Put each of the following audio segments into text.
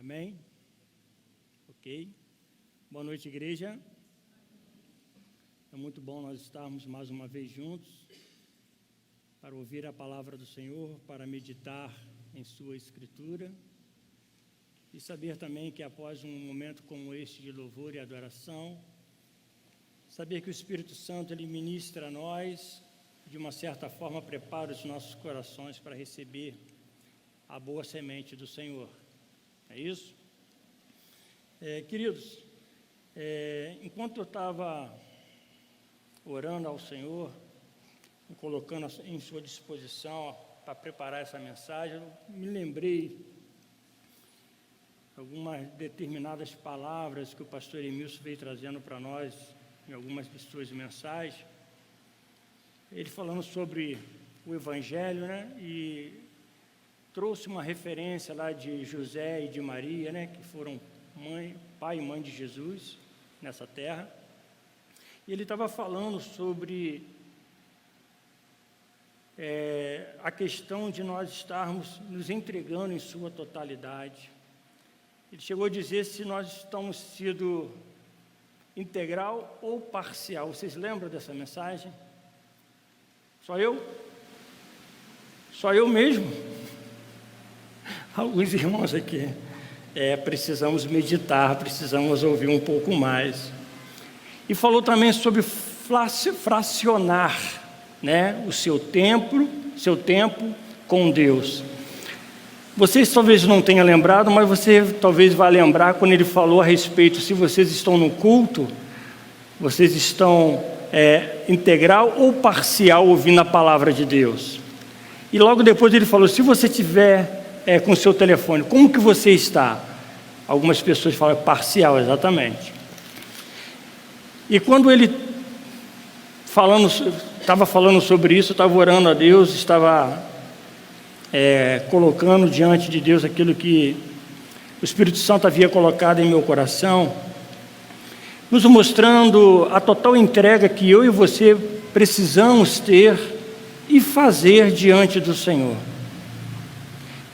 Amém? Ok. Boa noite, igreja. É muito bom nós estarmos mais uma vez juntos para ouvir a palavra do Senhor, para meditar em sua escritura e saber também que após um momento como este de louvor e adoração, saber que o Espírito Santo ele ministra a nós, de uma certa forma prepara os nossos corações para receber a boa semente do Senhor. É isso? Queridos, enquanto eu estava orando ao Senhor, me colocando em sua disposição para preparar essa mensagem, eu me lembrei algumas determinadas palavras que o pastor Emilson veio trazendo para nós em algumas de suas mensagens. Ele falando sobre o Evangelho, né? E trouxe uma referência lá de José e de Maria, né? Que foram pai e mãe de Jesus nessa terra. E ele estava falando sobre a questão de nós estarmos nos entregando em sua totalidade. Ele chegou a dizer se nós estamos sendo integral ou parcial. Vocês lembram dessa mensagem? Só eu? Só eu mesmo? Alguns irmãos aqui. Precisamos meditar, precisamos ouvir um pouco mais. E falou também sobre fracionar, né, o seu tempo com Deus. Vocês talvez não tenham lembrado, mas você talvez vá lembrar quando ele falou a respeito, se vocês estão no culto, vocês estão integral ou parcial ouvindo a palavra de Deus. E logo depois ele falou, se você tiver com o seu telefone, como que você está? Algumas pessoas falam parcial, exatamente. E quando ele estava falando sobre isso, estava orando a Deus, estava colocando diante de Deus aquilo que o Espírito Santo havia colocado em meu coração, nos mostrando a total entrega que eu e você precisamos ter e fazer diante do Senhor.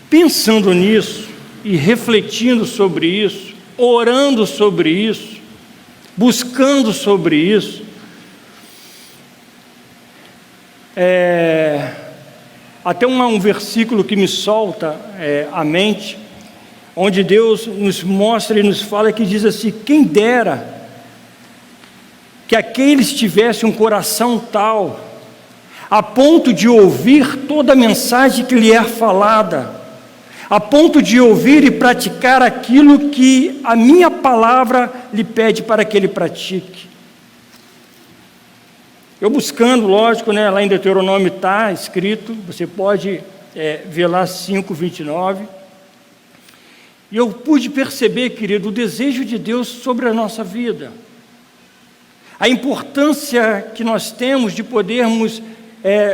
Pensando nisso e refletindo sobre isso, orando sobre isso, buscando sobre isso, até um versículo que me solta a mente, onde Deus nos mostra e nos fala, que diz assim, quem dera que aqueles tivessem um coração tal, a ponto de ouvir toda a mensagem que lhe é falada, a ponto de ouvir e praticar aquilo que a minha palavra lhe pede para que ele pratique. Eu buscando, lógico, né, lá em Deuteronômio está escrito, você pode ver lá 5:29, e eu pude perceber, querido, o desejo de Deus sobre a nossa vida, a importância que nós temos de podermos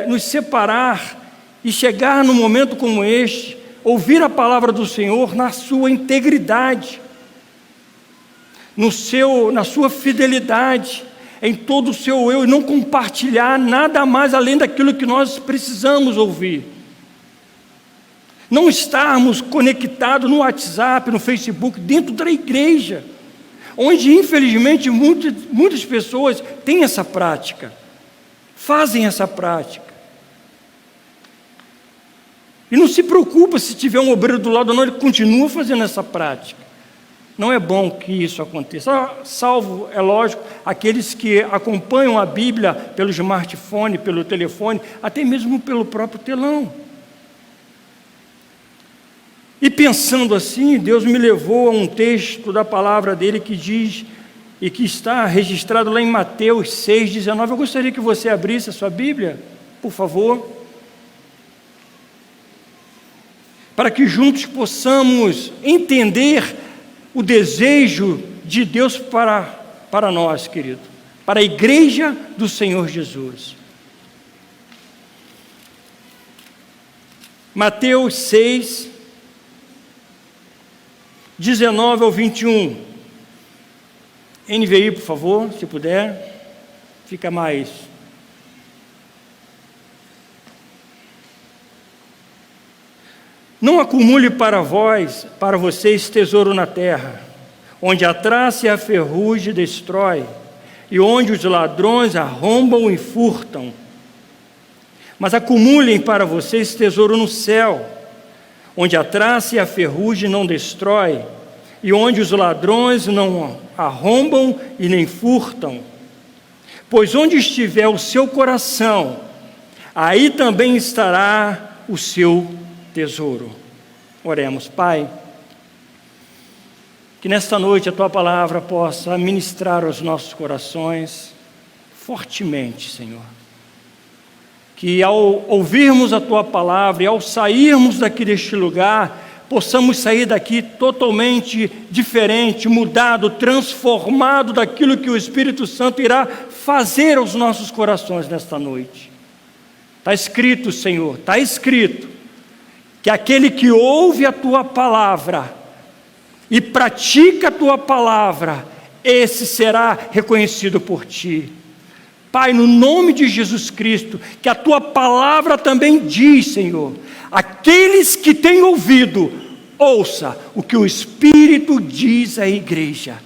nos separar e chegar num momento como este, ouvir a palavra do Senhor na sua integridade, na sua fidelidade, em todo o seu eu, e não compartilhar nada mais além daquilo que nós precisamos ouvir. Não estarmos conectados no WhatsApp, no Facebook, dentro da igreja, onde infelizmente muitas pessoas têm essa prática, fazem essa prática. E não se preocupa se tiver um obreiro do lado ou não, ele continua fazendo essa prática. Não é bom que isso aconteça, salvo, é lógico, aqueles que acompanham a Bíblia pelo smartphone, pelo telefone, até mesmo pelo próprio telão. E pensando assim, Deus me levou a um texto da palavra dele que diz, e que está registrado lá em Mateus 6:19. Eu gostaria que você abrisse a sua Bíblia, por favor, para que juntos possamos entender o desejo de Deus para nós, querido, para a igreja do Senhor Jesus. Mateus 6, 19 ao 21. NVI, por favor, se puder, fica mais. Não acumule para vocês tesouro na terra, onde a traça e a ferrugem destrói, e onde os ladrões arrombam e furtam. Mas acumulem para vocês tesouro no céu, onde a traça e a ferrugem não destrói, e onde os ladrões não arrombam e nem furtam. Pois onde estiver o seu coração, aí também estará o seu tesouro. Oremos. Pai, que nesta noite a Tua palavra possa ministrar aos nossos corações fortemente, Senhor. Que ao ouvirmos a Tua palavra e ao sairmos daqui deste lugar, possamos sair daqui totalmente diferente, mudado, transformado daquilo que o Espírito Santo irá fazer aos nossos corações nesta noite. Está escrito, Senhor, está escrito, que aquele que ouve a Tua palavra e pratica a Tua palavra, esse será reconhecido por Ti. Pai, no nome de Jesus Cristo, que a Tua palavra também diz, Senhor, aqueles que têm ouvido, ouça o que o Espírito diz à igreja.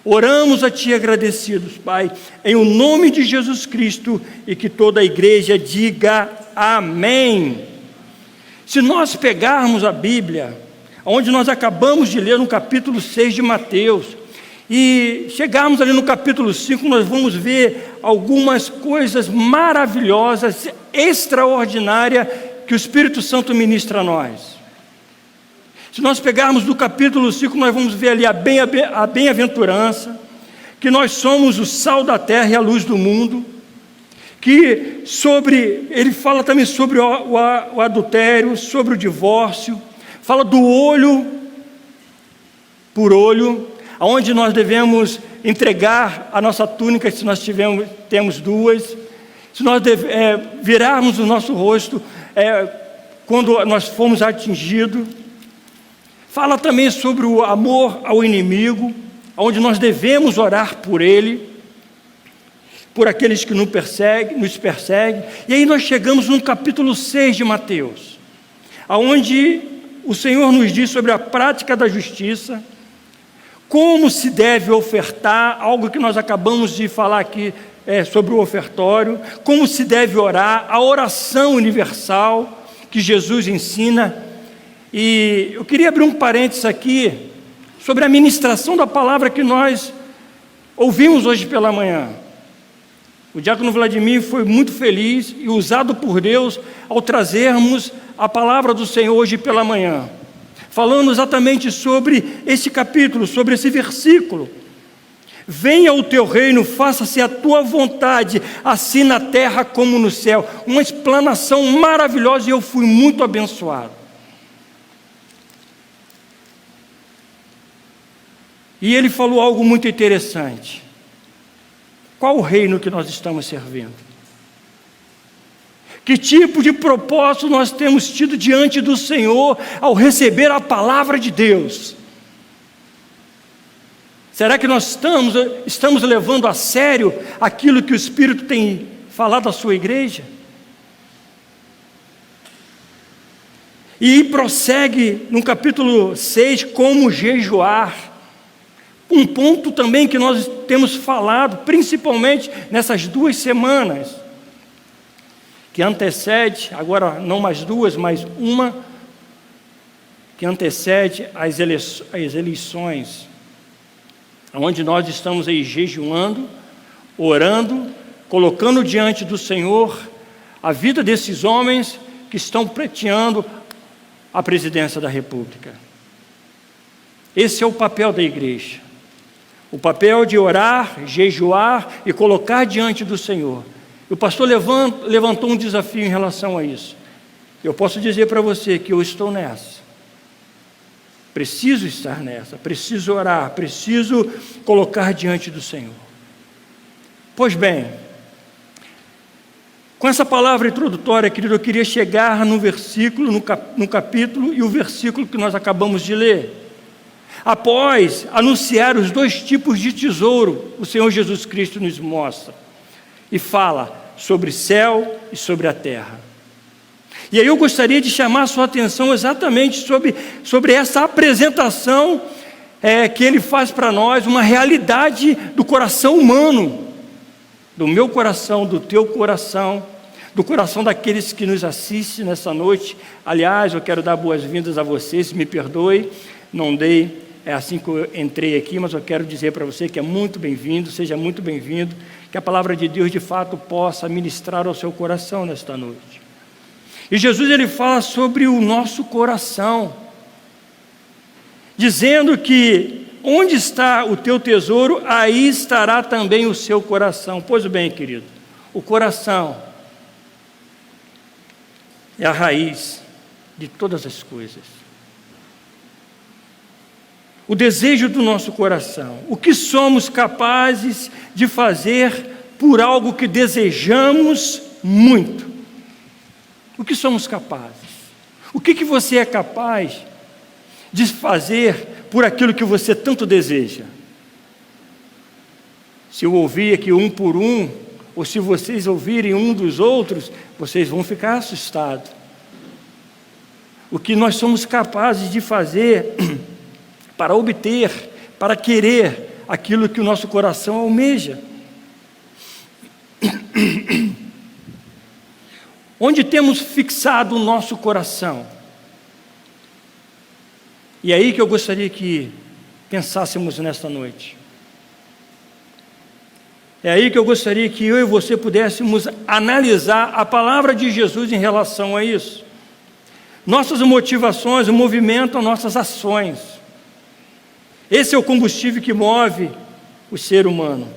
Oramos a Ti agradecidos, Pai, em o nome de Jesus Cristo, e que toda a igreja diga amém. Se nós pegarmos a Bíblia, onde nós acabamos de ler no capítulo 6 de Mateus, e chegarmos ali no capítulo 5, nós vamos ver algumas coisas maravilhosas, extraordinárias, que o Espírito Santo ministra a nós. Se nós pegarmos do capítulo 5, nós vamos ver ali a bem-aventurança, que nós somos o sal da terra e a luz do mundo, ele fala também sobre o adultério, sobre o divórcio, fala do olho por olho, aonde nós devemos entregar a nossa túnica, se nós temos duas, se nós virarmos o nosso rosto quando nós fomos atingidos. Fala também sobre o amor ao inimigo, onde nós devemos orar por ele, por aqueles que nos perseguem. E aí nós chegamos no capítulo 6 de Mateus, onde o Senhor nos diz sobre a prática da justiça, como se deve ofertar, algo que nós acabamos de falar aqui sobre o ofertório, como se deve orar, a oração universal que Jesus ensina. E eu queria abrir um parênteses aqui sobre a ministração da palavra que nós ouvimos hoje pela manhã. O diácono Vladimir foi muito feliz e usado por Deus ao trazermos a palavra do Senhor hoje pela manhã, falando exatamente sobre esse capítulo, sobre esse versículo. Venha o teu reino, faça-se a tua vontade, assim na terra como no céu. Uma explanação maravilhosa, e eu fui muito abençoado. E ele falou algo muito interessante. Qual o reino que nós estamos servindo? Que tipo de propósito nós temos tido diante do Senhor ao receber a palavra de Deus? Será que nós estamos levando a sério aquilo que o Espírito tem falado à sua igreja? E prossegue no capítulo 6, como jejuar. Um ponto também que nós temos falado, principalmente nessas 2 semanas, que antecede, agora não mais 2, mas uma, que antecede as eleições, onde nós estamos aí jejuando, orando, colocando diante do Senhor a vida desses homens que estão pleiteando a presidência da República. Esse é o papel da igreja. O papel de orar, jejuar e colocar diante do Senhor. O pastor levantou um desafio em relação a isso. Eu posso dizer para você que eu estou nessa. Preciso estar nessa, preciso orar, preciso colocar diante do Senhor. Pois bem, com essa palavra introdutória, querido, eu queria chegar no versículo, no capítulo e o versículo que nós acabamos de ler. Após anunciar os 2 tipos de tesouro, o Senhor Jesus Cristo nos mostra e fala sobre céu e sobre a terra. E aí eu gostaria de chamar a sua atenção exatamente sobre essa apresentação que ele faz para nós, uma realidade do coração humano, do meu coração, do teu coração, do coração daqueles que nos assistem nessa noite. Aliás, eu quero dar boas-vindas a vocês, me perdoe, não dei, assim que eu entrei aqui, mas eu quero dizer para você que é muito bem-vindo, seja muito bem-vindo, que a palavra de Deus de fato possa ministrar ao seu coração nesta noite. E Jesus ele fala sobre o nosso coração, dizendo que onde está o teu tesouro, aí estará também o seu coração. Pois bem, querido, o coração é a raiz de todas as coisas. O desejo do nosso coração, o que somos capazes de fazer por algo que desejamos muito. O que somos capazes? O que você é capaz de fazer por aquilo que você tanto deseja? Se eu ouvir aqui um por um, ou se vocês ouvirem um dos outros, vocês vão ficar assustados. O que nós somos capazes de fazer para obter, para querer aquilo que o nosso coração almeja. Onde temos fixado o nosso coração? E é aí que eu gostaria que pensássemos nesta noite. É aí que eu gostaria que eu e você pudéssemos analisar a palavra de Jesus em relação a isso. Nossas motivações movimentam nossas ações. Esse é o combustível que move o ser humano.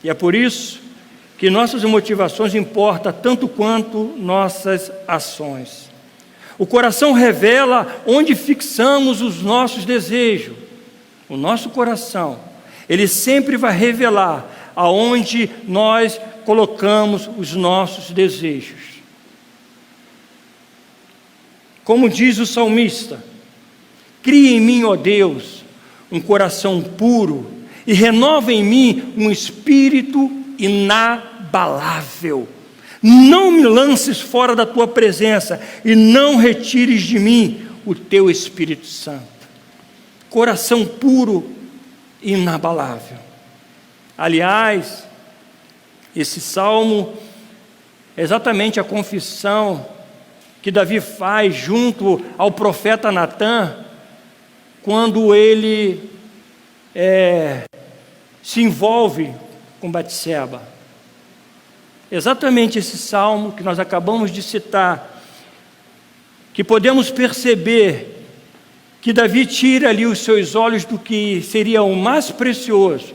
E é por isso que nossas motivações importam tanto quanto nossas ações. O coração revela onde fixamos os nossos desejos. O nosso coração, ele sempre vai revelar aonde nós colocamos os nossos desejos. Como diz o salmista: cria em mim, ó Deus, um coração puro e renova em mim um espírito inabalável. Não me lances fora da tua presença e não retires de mim o teu Espírito Santo. Coração puro e inabalável. Aliás, esse salmo é exatamente a confissão que Davi faz junto ao profeta Natã, quando ele se envolve com Batseba. Exatamente esse salmo que nós acabamos de citar, que podemos perceber que Davi tira ali os seus olhos do que seria o mais precioso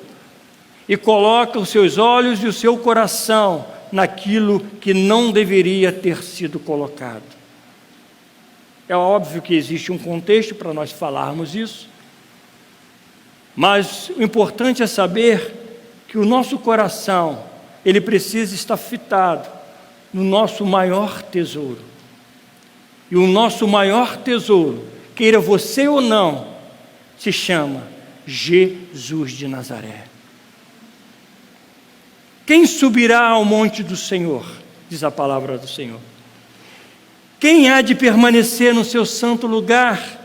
e coloca os seus olhos e o seu coração naquilo que não deveria ter sido colocado. É óbvio que existe um contexto para nós falarmos isso, mas o importante é saber que o nosso coração, ele precisa estar fitado no nosso maior tesouro. E o nosso maior tesouro, queira você ou não, se chama Jesus de Nazaré. Quem subirá ao monte do Senhor? Diz a palavra do Senhor. Quem há de permanecer no seu santo lugar?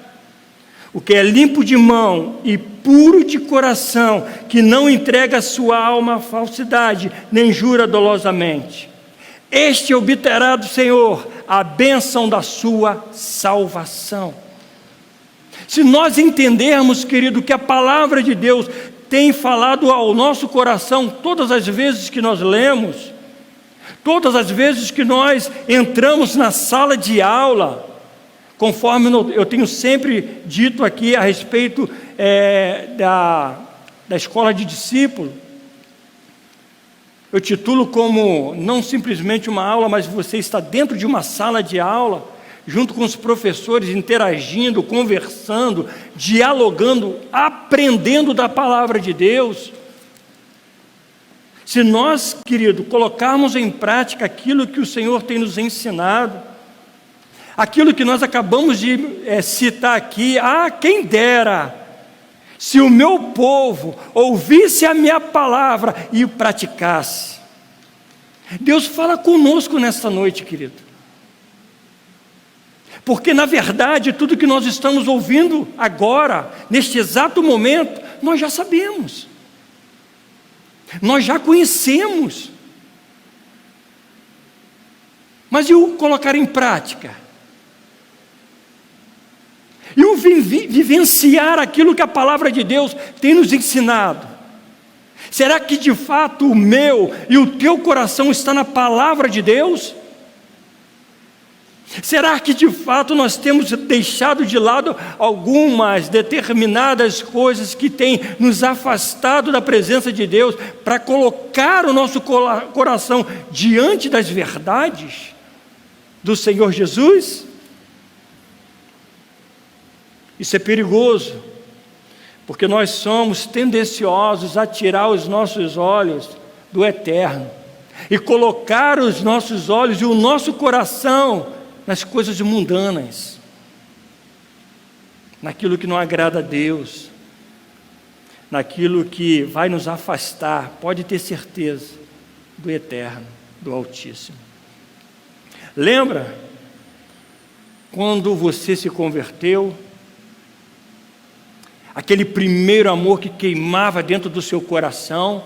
O que é limpo de mão e puro de coração, que não entrega a sua alma à falsidade, nem jura dolosamente. Este obterá do Senhor a bênção da sua salvação. Se nós entendermos, querido, que a palavra de Deus tem falado ao nosso coração todas as vezes que nós lemos, todas as vezes que nós entramos na sala de aula, conforme eu tenho sempre dito aqui a respeito da escola de discípulo, eu titulo como não simplesmente uma aula, mas você está dentro de uma sala de aula, junto com os professores, interagindo, conversando, dialogando, aprendendo da palavra de Deus. Se nós, querido, colocarmos em prática aquilo que o Senhor tem nos ensinado, aquilo que nós acabamos de citar aqui, quem dera, se o meu povo ouvisse a minha palavra e o praticasse. Deus fala conosco nesta noite, querido. Porque, na verdade, tudo que nós estamos ouvindo agora, neste exato momento, nós já sabemos. Nós já conhecemos. Mas e o colocar em prática? E o vivenciar aquilo que a palavra de Deus tem nos ensinado? Será que de fato o meu e o teu coração está na palavra de Deus? Será que de fato nós temos deixado de lado algumas determinadas coisas que têm nos afastado da presença de Deus para colocar o nosso coração diante das verdades do Senhor Jesus? Isso é perigoso, porque nós somos tendenciosos a tirar os nossos olhos do eterno e colocar os nossos olhos e o nosso coração nas coisas mundanas, naquilo que não agrada a Deus, naquilo que vai nos afastar, pode ter certeza, do eterno, do Altíssimo. Lembra quando você se converteu? Aquele primeiro amor que queimava dentro do seu coração.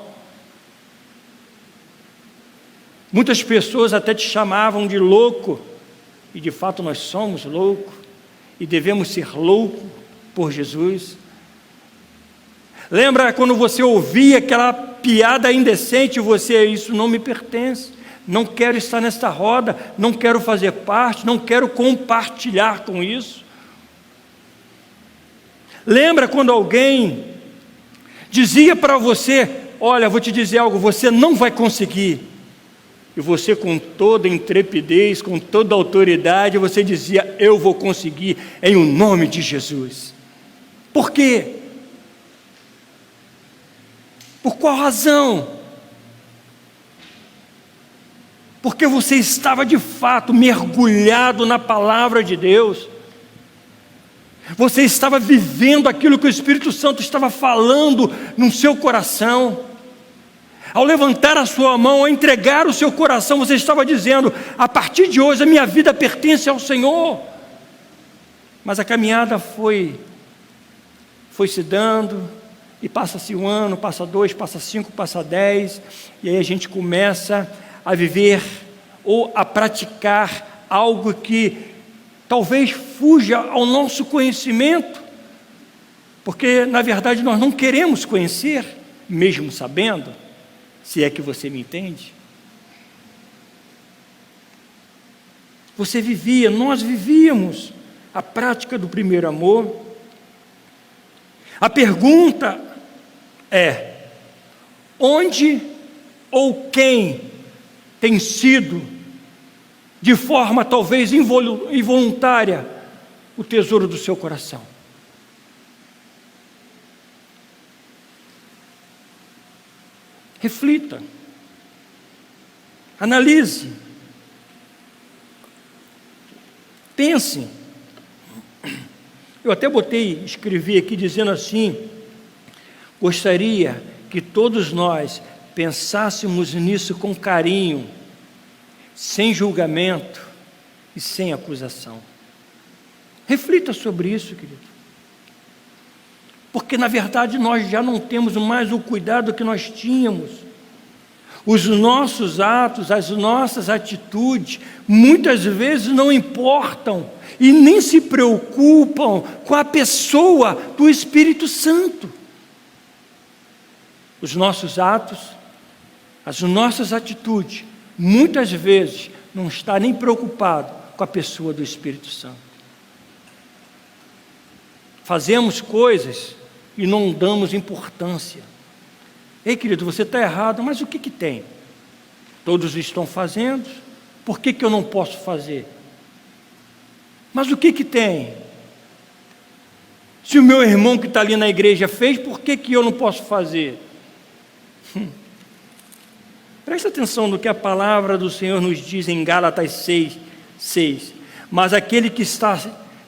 Muitas pessoas até te chamavam de louco, e de fato nós somos loucos, e devemos ser loucos por Jesus. Lembra quando você ouvia aquela piada indecente, isso não me pertence, não quero estar nesta roda, não quero fazer parte, não quero compartilhar com isso. Lembra quando alguém dizia para você, olha, vou te dizer algo, você não vai conseguir. E você, com toda intrepidez, com toda autoridade, você dizia, eu vou conseguir em o nome de Jesus. Por quê? Por qual razão? Porque você estava de fato mergulhado na palavra de Deus. Você estava vivendo aquilo que o Espírito Santo estava falando no seu coração. Ao levantar a sua mão, ao entregar o seu coração, você estava dizendo, a partir de hoje a minha vida pertence ao Senhor. Mas a caminhada foi se dando, e passa-se 1 ano, passa 2, passa 5, passa 10, e aí a gente começa a viver ou a praticar algo que talvez fuja ao nosso conhecimento, porque na verdade nós não queremos conhecer, mesmo sabendo. Se é que você me entende. Nós vivíamos a prática do primeiro amor. A pergunta é, onde ou quem tem sido, de forma talvez involuntária, o tesouro do seu coração? Reflita, analise, pense. Eu até escrevi aqui dizendo assim, gostaria que todos nós pensássemos nisso com carinho, sem julgamento e sem acusação. Reflita sobre isso, querido. Porque na verdade nós já não temos mais o cuidado que nós tínhamos. Os nossos atos, as nossas atitudes, muitas vezes não importam e nem se preocupam com a pessoa do Espírito Santo. Os nossos atos, as nossas atitudes, muitas vezes não está nem preocupado com a pessoa do Espírito Santo. Fazemos coisas e não damos importância. Ei, querido, você está errado, mas o que tem? Todos estão fazendo, por que eu não posso fazer? Mas o que tem? Se o meu irmão que está ali na igreja fez, por que eu não posso fazer? Presta atenção no que a palavra do Senhor nos diz em Gálatas 6. Mas aquele que está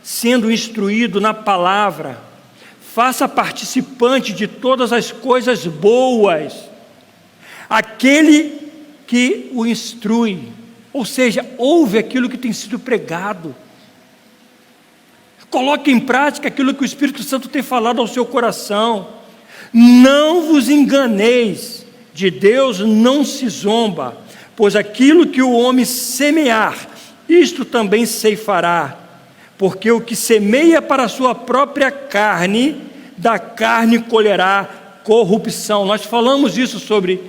sendo instruído na palavra, faça participante de todas as coisas boas, aquele que o instrui, ou seja, ouve aquilo que tem sido pregado. Coloque em prática aquilo que o Espírito Santo tem falado ao seu coração. Não vos enganeis, de Deus não se zomba, pois aquilo que o homem semear, isto também ceifará. Porque o que semeia para a sua própria carne, da carne colherá corrupção. Nós falamos isso sobre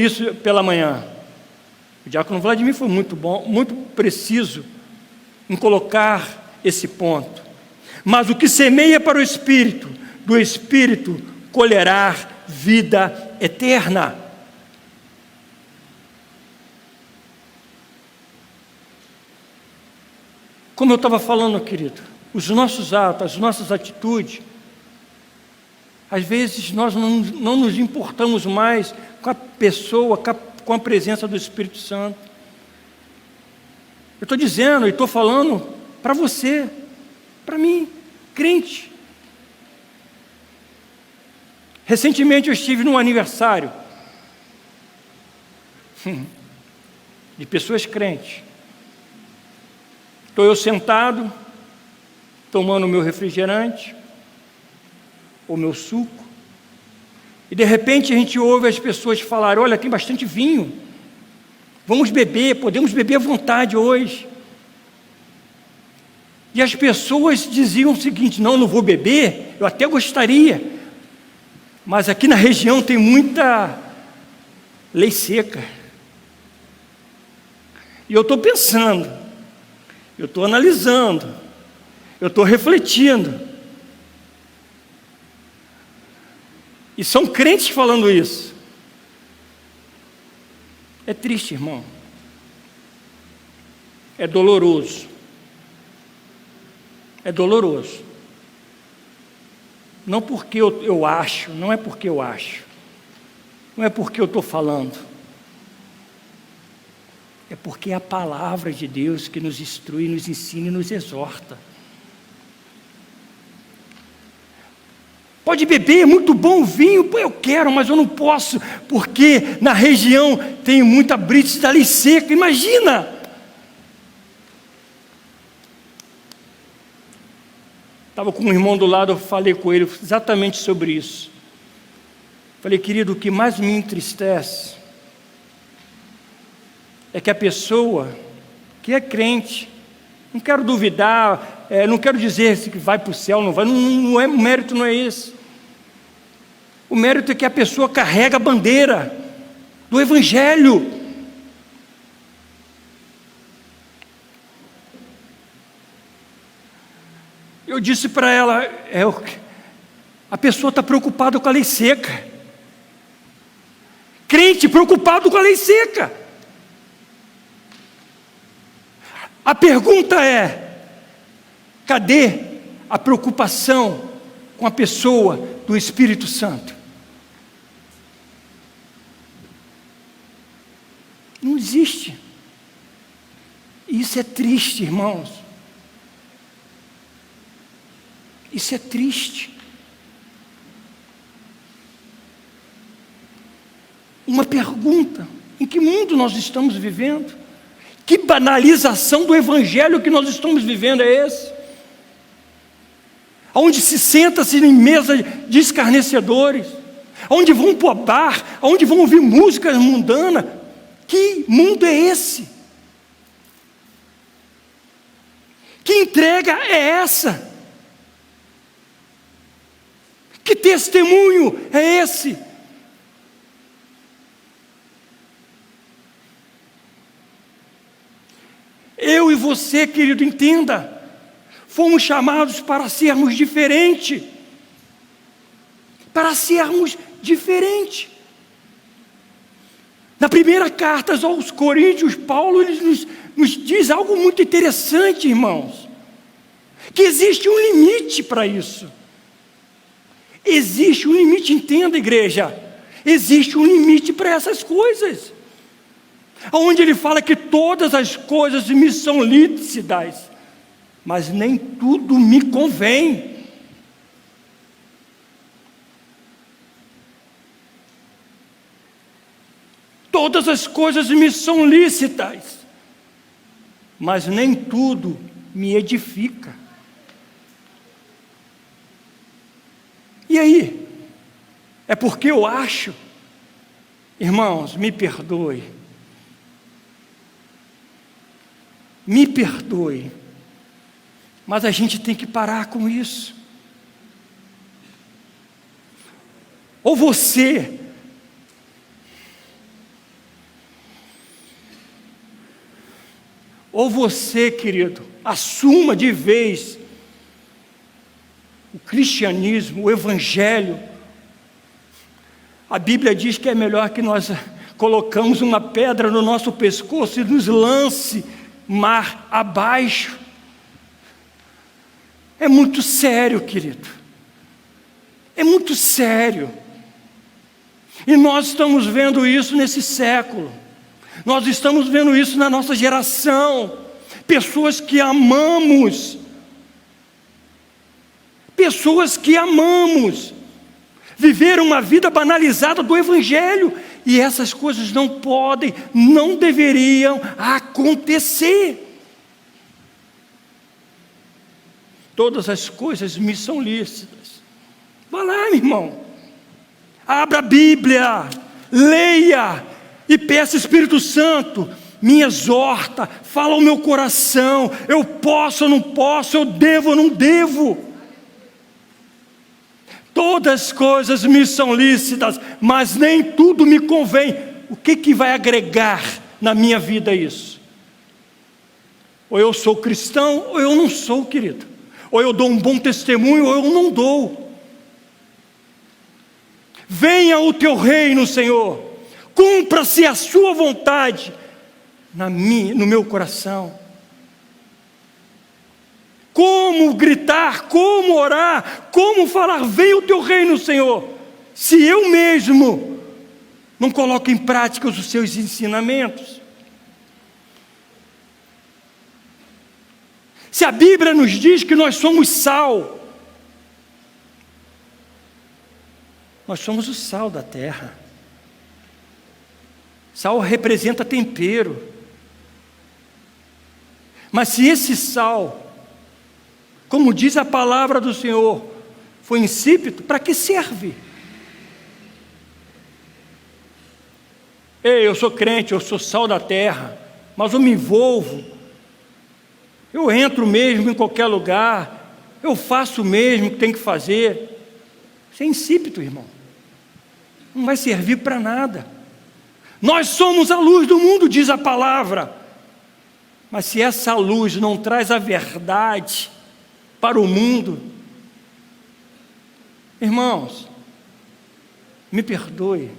isso pela manhã. O diácono Vladimir foi muito bom, muito preciso em colocar esse ponto. Mas o que semeia para o Espírito, do Espírito colherá vida eterna. Como eu estava falando, querido, os nossos atos, as nossas atitudes, às vezes nós não nos importamos mais com a pessoa, com a presença do Espírito Santo. Eu estou dizendo e estou falando para você, para mim, crente. Recentemente eu estive num aniversário de pessoas crentes. Estou eu sentado, tomando o meu refrigerante, o meu suco, e de repente a gente ouve as pessoas falarem: olha, tem bastante vinho, vamos beber, podemos beber à vontade hoje. E as pessoas diziam o seguinte: não vou beber, eu até gostaria, mas aqui na região tem muita lei seca. E eu estou pensando, eu estou analisando, eu estou refletindo. E são crentes falando isso. É triste, irmão. É doloroso. É doloroso. Não porque eu acho, não é porque eu acho. Não é porque eu estou falando. É porque é a palavra de Deus que nos instrui, nos ensina e nos exorta. Pode beber, é muito bom o vinho, eu quero, mas eu não posso, porque na região tem muita brite da lei seca, imagina! Estava com um irmão do lado, eu falei com ele exatamente sobre isso. Falei: querido, o que mais me entristece é que a pessoa que é crente, não quero duvidar, não quero dizer se vai para o céu, não vai, não é, o mérito não é esse. O mérito é que a pessoa carrega a bandeira do Evangelho. Eu disse para ela, a pessoa está preocupada com a lei seca. Crente preocupado com a lei seca. A pergunta é: cadê a preocupação com a pessoa do Espírito Santo? Não existe. Isso é triste, irmãos. Isso é triste. Uma pergunta: em que mundo nós estamos vivendo? Que banalização do Evangelho que nós estamos vivendo é esse? Onde se senta-se em mesa de escarnecedores, onde vão para o bar, onde vão ouvir música mundana. Que mundo é esse? Que entrega é essa? Que testemunho é esse? Eu e você, querido, entenda, fomos chamados para sermos diferentes. Para sermos diferentes. Na primeira carta aos Coríntios, Paulo nos diz algo muito interessante, irmãos. Que existe um limite para isso. Existe um limite, entenda, igreja. Existe um limite para essas coisas. Onde ele fala que todas as coisas me são lícitas, mas nem tudo me convém. Todas as coisas me são lícitas, mas nem tudo me edifica. E aí? É porque eu acho? Irmãos, me perdoe. Me perdoe. Mas a gente tem que parar com isso. Ou você, querido, assuma de vez o cristianismo, o evangelho. A Bíblia diz que é melhor que nós colocamos uma pedra no nosso pescoço e nos lance mar abaixo. É muito sério, querido. É muito sério. E nós estamos vendo isso nesse século. Nós estamos vendo isso na nossa geração. Pessoas que amamos. Pessoas que amamos. Viver uma vida banalizada do Evangelho. E essas coisas não podem, não deveriam acontecer. Todas as coisas me são lícitas. Vá lá, meu irmão. Abra a Bíblia, leia e peça Espírito Santo, me exorta, fala ao meu coração, eu posso ou não posso, eu devo ou não devo. Todas as coisas me são lícitas, mas nem tudo me convém. O que vai agregar na minha vida isso? Ou eu sou cristão, ou eu não sou, querido. Ou eu dou um bom testemunho, ou eu não dou. Venha o teu reino, Senhor. Cumpra-se a sua vontade no meu coração. Como gritar, como orar, como falar, venha o teu reino, Senhor, se eu mesmo não coloco em prática os seus ensinamentos. Se a Bíblia nos diz que nós somos sal, nós somos o sal da terra. Sal representa tempero. Mas se esse sal, como diz a palavra do Senhor, foi insípido, para que serve? Ei, eu sou crente, eu sou sal da terra, mas eu me envolvo, eu entro mesmo em qualquer lugar, eu faço mesmo o que tem que fazer. Isso é insípido, irmão. Não vai servir para nada. Nós somos a luz do mundo, diz a palavra. Mas se essa luz não traz a verdade para o mundo, irmãos, me perdoe,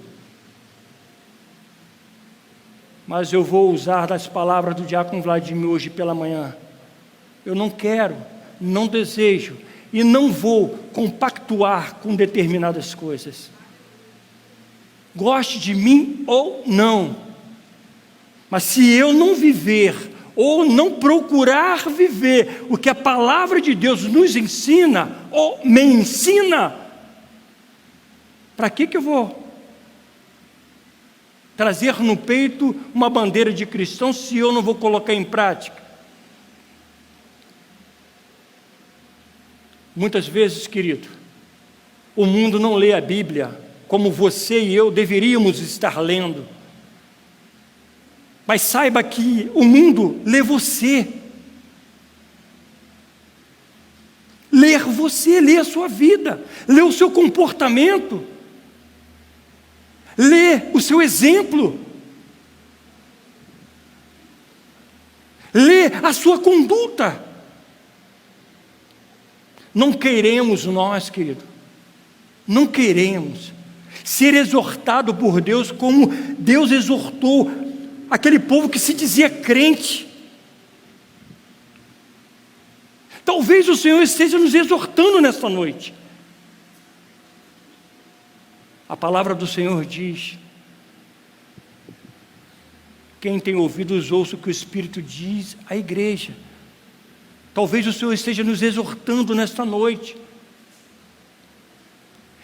mas eu vou usar das palavras do diácono Vladimir hoje pela manhã. Eu não quero, não desejo e não vou compactuar com determinadas coisas. Goste de mim ou não, mas se eu não viver ou não procurar viver o que a palavra de Deus nos ensina ou me ensina, para que eu vou trazer no peito uma bandeira de cristão se eu não vou colocar em prática? Muitas vezes, querido, o mundo não lê a Bíblia como você e eu deveríamos estar lendo. Mas saiba que o mundo lê você. Ler você, lê a sua vida, lê o seu comportamento, lê o seu exemplo, lê a sua conduta. Não queremos nós, querido, não queremos ser exortado por Deus como Deus exortou aquele povo que se dizia crente. Talvez o Senhor esteja nos exortando nesta noite. A palavra do Senhor diz: quem tem ouvidos ouça o que o Espírito diz à igreja. Talvez o Senhor esteja nos exortando nesta noite.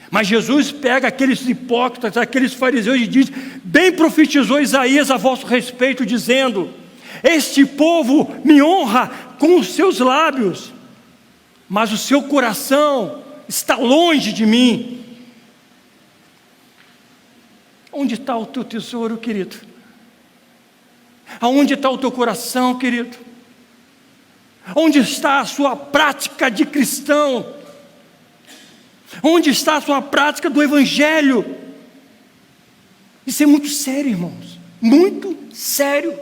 Mas Jesus pega aqueles hipócritas, aqueles fariseus e diz: bem profetizou Isaías a vosso respeito, dizendo: este povo me honra com os seus lábios, mas o seu coração está longe de mim. Onde está o teu tesouro, querido? Aonde está o teu coração, querido? Onde está a sua prática de cristão? Onde está a sua prática do Evangelho? Isso é muito sério, irmãos, muito sério.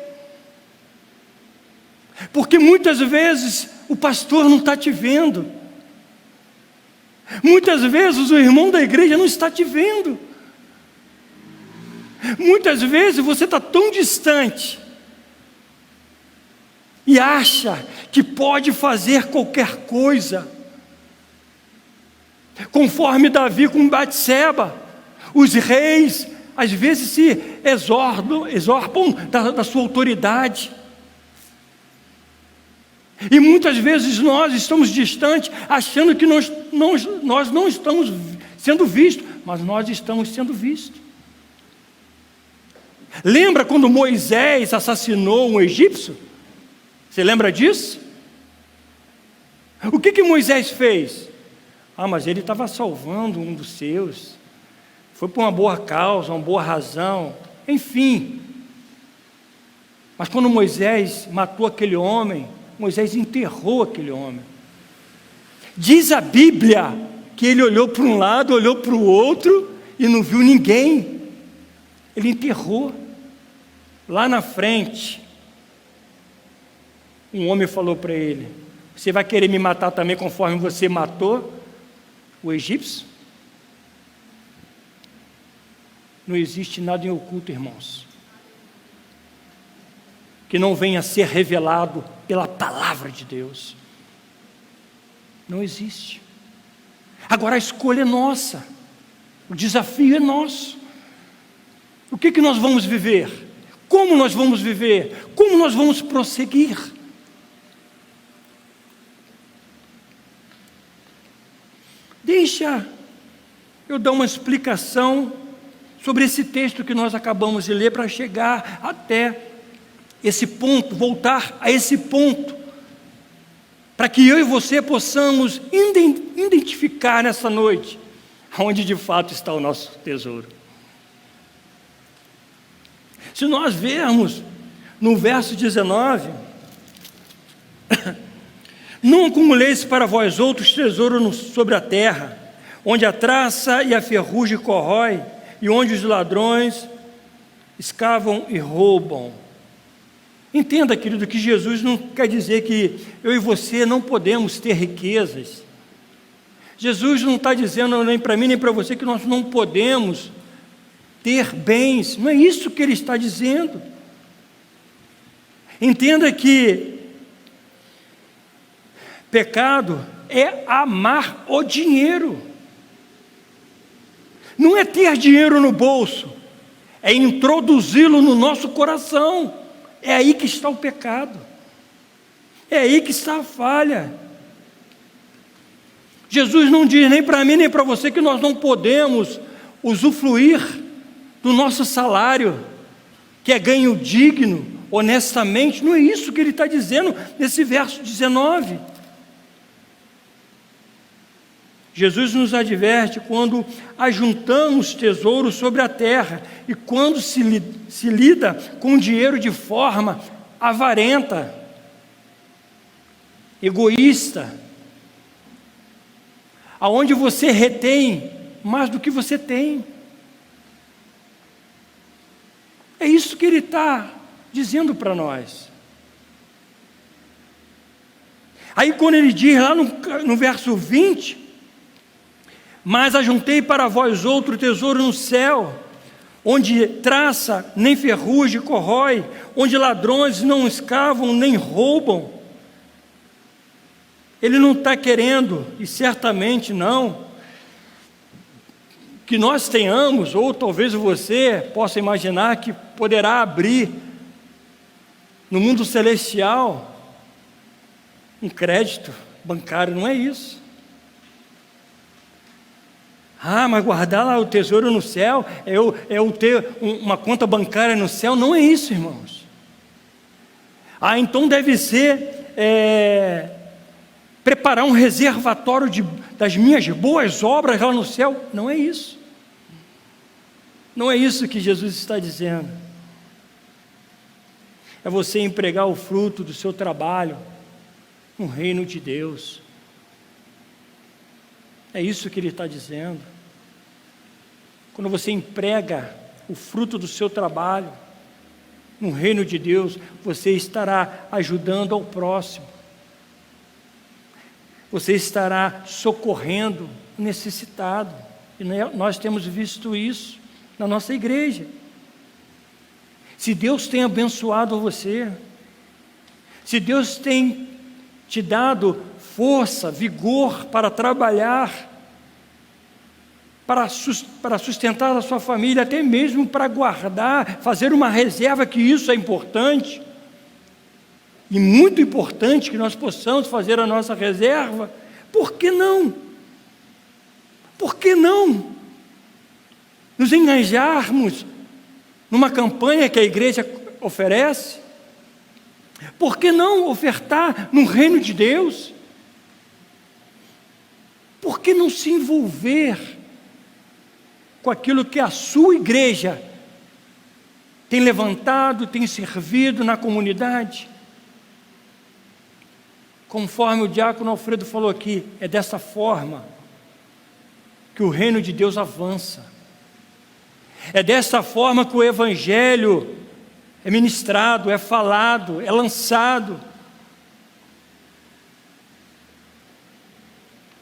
Porque muitas vezes o pastor não está te vendo. Muitas vezes o irmão da igreja não está te vendo. Muitas vezes você está tão distante e acha que pode fazer qualquer coisa. Conforme Davi com Batseba, os reis às vezes se exorpam da sua autoridade. E muitas vezes nós estamos distantes, achando que nós não estamos sendo vistos, mas nós estamos sendo vistos. Lembra quando Moisés assassinou um egípcio? Você lembra disso? O que Moisés fez? Mas ele estava salvando um dos seus. Foi por uma boa causa, uma boa razão, enfim. Mas quando Moisés matou aquele homem, Moisés enterrou aquele homem. Diz a Bíblia que ele olhou para um lado, olhou para o outro e não viu ninguém. Ele enterrou. Lá na frente, um homem falou para ele: você vai querer me matar também conforme você matou o egípcio? Não existe nada em oculto, irmãos, que não venha a ser revelado pela palavra de Deus. Não existe. Agora a escolha é nossa, o desafio é nosso. O que nós vamos viver? Como nós vamos viver? Como nós vamos prosseguir? Deixa eu dar uma explicação sobre esse texto que nós acabamos de ler, para chegar até esse ponto, voltar a esse ponto, para que eu e você possamos identificar nessa noite onde de fato está o nosso tesouro. Se nós vermos no verso 19, não acumuleis para vós outros tesouro sobre a terra, onde a traça e a ferrugem corrói, e onde os ladrões escavam e roubam. Entenda, querido, que Jesus não quer dizer que eu e você não podemos ter riquezas. Jesus não está dizendo nem para mim nem para você que nós não podemos ter bens. Não é isso que Ele está dizendo. Entenda que pecado é amar o dinheiro. Não é ter dinheiro no bolso, é introduzi-lo no nosso coração. É aí que está o pecado, é aí que está a falha. Jesus não diz nem para mim nem para você que nós não podemos usufruir do nosso salário, que é ganho digno, honestamente. Não é isso que Ele está dizendo nesse verso 19. Jesus nos adverte quando ajuntamos tesouros sobre a terra e quando se lida com dinheiro de forma avarenta, egoísta, aonde você retém mais do que você tem. É isso que Ele está dizendo para nós. Aí quando Ele diz lá no verso 20... mas ajuntei para vós outro tesouro no céu, onde traça nem ferrugem corrói, onde ladrões não escavam nem roubam. Ele não está querendo, e certamente não, que nós tenhamos, ou talvez você possa imaginar que poderá abrir no mundo celestial um crédito bancário. Não é isso. Mas guardar lá o tesouro no céu, é eu ter uma conta bancária no céu. Não é isso, irmãos. Então deve ser preparar um reservatório das minhas boas obras lá no céu. Não é isso. Não é isso que Jesus está dizendo. É você empregar o fruto do seu trabalho no reino de Deus. É isso que ele está dizendo. Quando você emprega o fruto do seu trabalho no reino de Deus, você estará ajudando ao próximo. Você estará socorrendo o necessitado. E nós temos visto isso na nossa igreja. Se Deus tem abençoado você, se Deus tem te dado força, vigor para trabalhar, para sustentar a sua família, até mesmo para guardar, fazer uma reserva, que isso é importante, e muito importante que nós possamos fazer a nossa reserva. Por que não? Por que não nos engajarmos numa campanha que a igreja oferece? Por que não ofertar no reino de Deus? Por que não se envolver com aquilo que a sua igreja tem levantado, tem servido na comunidade? Conforme o diácono Alfredo falou aqui, é dessa forma que o reino de Deus avança. É dessa forma que o evangelho é ministrado, é falado, é lançado.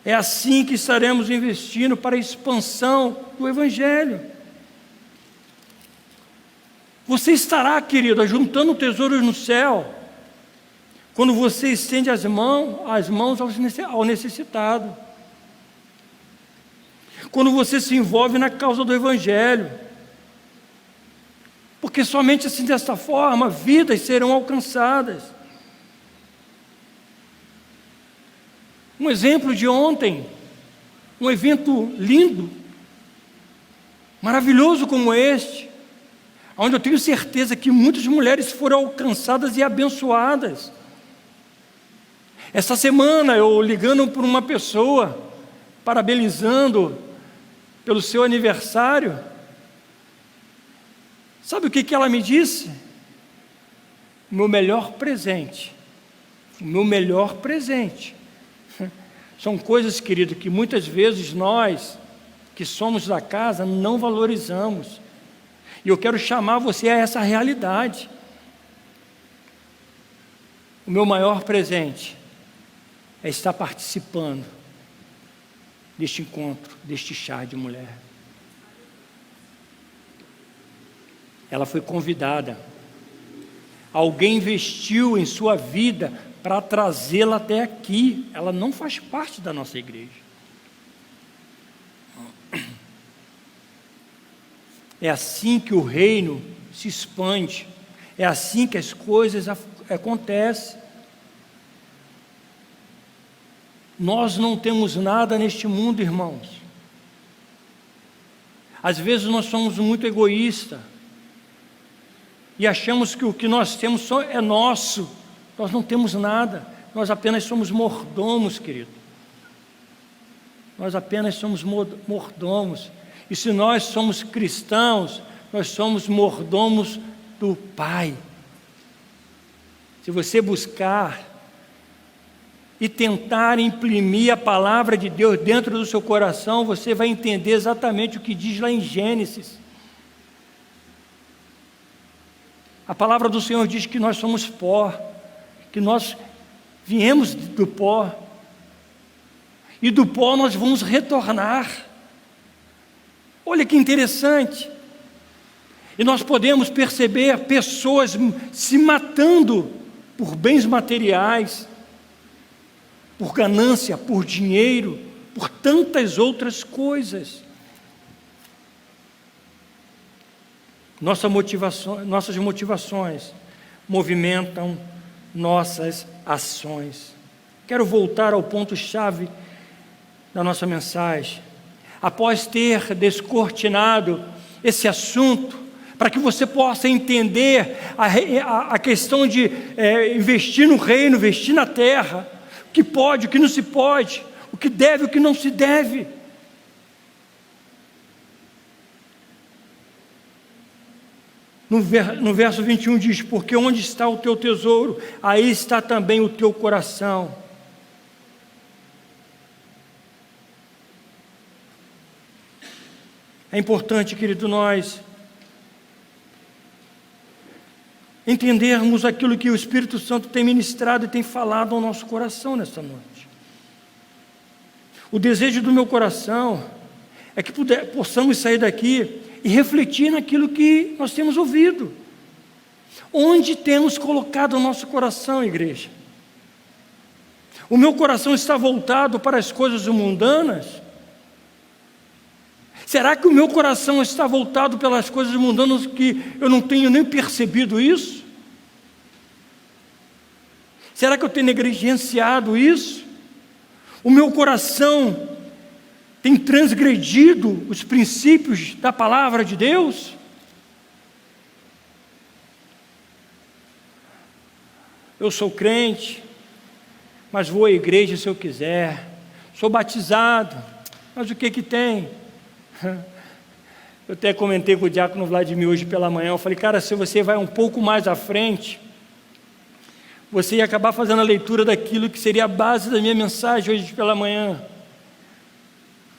É assim que estaremos investindo para a expansão do evangelho. Você estará, querido, ajuntando tesouros no céu, quando você estende as mãos ao necessitado. Quando você se envolve na causa do evangelho. Porque somente assim, dessa forma, vidas serão alcançadas. Um exemplo de ontem, um evento lindo, maravilhoso como este, onde eu tenho certeza que muitas mulheres foram alcançadas e abençoadas. Essa semana, eu ligando para uma pessoa, parabenizando pelo seu aniversário, sabe o que ela me disse? O meu melhor presente. São coisas, querido, que muitas vezes nós, que somos da casa, não valorizamos. E eu quero chamar você a essa realidade. O meu maior presente é estar participando deste encontro, deste chá de mulher. Ela foi convidada. Alguém investiu em sua vida para trazê-la até aqui. Ela não faz parte da nossa igreja. É assim que o reino se expande. É assim que as coisas acontecem. Nós não temos nada neste mundo, irmãos. Às vezes nós somos muito egoístas e achamos que o que nós temos só é nosso. Nós não temos nada, nós apenas somos mordomos, querido. Nós apenas somos mordomos. E se nós somos cristãos, nós somos mordomos do Pai. Se você buscar e tentar imprimir a palavra de Deus dentro do seu coração, você vai entender exatamente o que diz lá em Gênesis. A palavra do Senhor diz que nós somos pó, que nós viemos do pó, e do pó nós vamos retornar. Olha que interessante. E nós podemos perceber pessoas se matando por bens materiais, por ganância, por dinheiro, por tantas outras coisas. Nossas motivações movimentam nossas ações. Quero voltar ao ponto-chave da nossa mensagem. Após ter descortinado esse assunto, para que você possa entender a questão de investir no reino, investir na terra, que pode, o que não se pode, o que deve, o que não se deve. No verso 21 diz: porque onde está o teu tesouro, aí está também o teu coração. É importante, querido, nós entendermos aquilo que o Espírito Santo tem ministrado e tem falado ao nosso coração nesta noite. O desejo do meu coração é que possamos sair daqui e refletir naquilo que nós temos ouvido. Onde temos colocado o nosso coração, igreja? O meu coração está voltado para as coisas mundanas? Será que o meu coração está voltado pelas coisas mundanas que eu não tenho nem percebido isso? Será que eu tenho negligenciado isso? O meu coração tem transgredido os princípios da palavra de Deus? Eu sou crente, mas vou à igreja se eu quiser. Sou batizado, mas o que que tem? Eu até comentei com o diácono Vladimir hoje pela manhã, eu falei: cara, se você vai um pouco mais à frente, você ia acabar fazendo a leitura daquilo que seria a base da minha mensagem hoje pela manhã,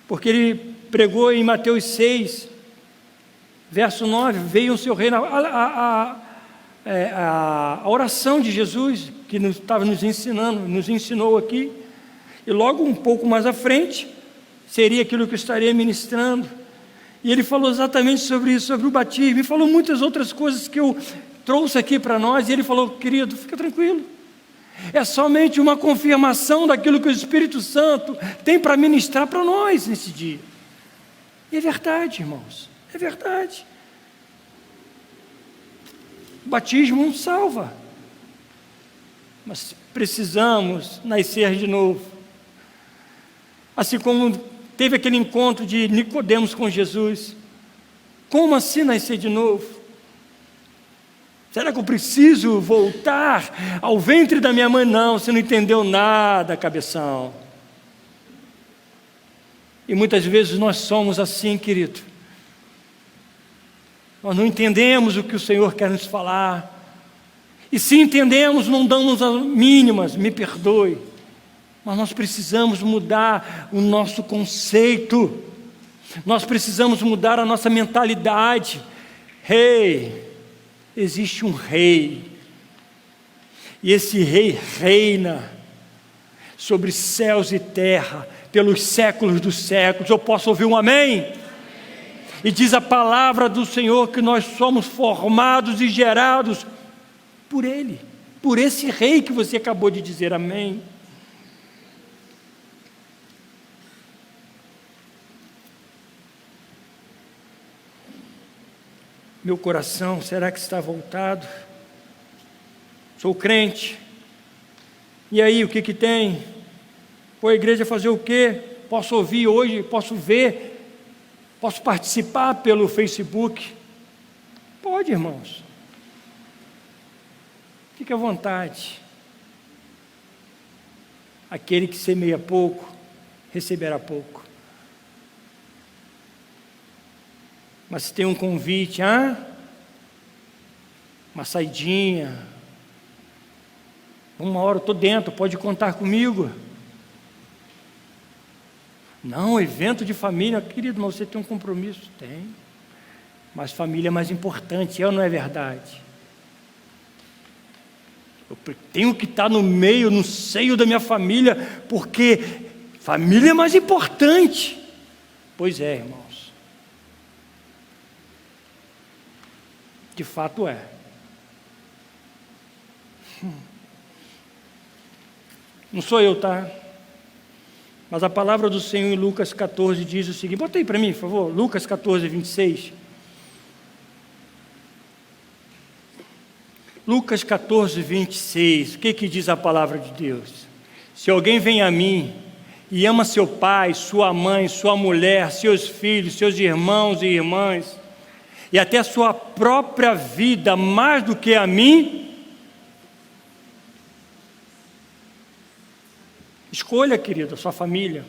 porque ele pregou em Mateus 6, verso 9, veio o seu reino, a oração de Jesus, que estava nos ensinando, nos ensinou aqui, e logo um pouco mais à frente, seria aquilo que eu estaria ministrando, e ele falou exatamente sobre isso, sobre o batismo, e falou muitas outras coisas que eu trouxe aqui para nós, e ele falou: querido, fica tranquilo, é somente uma confirmação daquilo que o Espírito Santo tem para ministrar para nós nesse dia. E é verdade, irmãos, é verdade. O batismo não salva, mas precisamos nascer de novo. Assim como teve aquele encontro de Nicodemos com Jesus. Como assim nascer de novo? Será que eu preciso voltar ao ventre da minha mãe? Não, você não entendeu nada, cabeção. E muitas vezes nós somos assim, querido. Nós não entendemos o que o Senhor quer nos falar. E se entendemos, não damos as mínimas, me perdoe. Mas nós precisamos mudar o nosso conceito. Nós precisamos mudar a nossa mentalidade. Existe um rei. E esse rei reina sobre céus e terra, pelos séculos dos séculos. Eu posso ouvir um amém? E diz a palavra do Senhor que nós somos formados e gerados por Ele, por esse rei que você acabou de dizer amém. Meu coração, será que está voltado? Sou crente. E aí, o que que tem? Vou à igreja fazer o quê? Posso ouvir hoje, posso ver, posso participar pelo Facebook? Pode, irmãos. Fique à vontade. Aquele que semeia pouco, receberá pouco. Mas se tem um convite, uma saidinha, uma hora eu estou dentro, pode contar comigo. Não, evento de família, querido, mas você tem um compromisso? Tem, mas família é mais importante, não é verdade? Eu tenho que estar no meio, no seio da minha família, porque família é mais importante. Pois é, irmãos. De fato é. Não sou eu, tá? Mas a palavra do Senhor em Lucas 14 diz o seguinte, bota aí para mim, por favor, Lucas 14, 26. Lucas 14, 26, o que diz a palavra de Deus? Se alguém vem a mim e ama seu pai, sua mãe, sua mulher, seus filhos, seus irmãos e irmãs, e até a sua própria vida mais do que a mim, Escolha, querido, a sua família.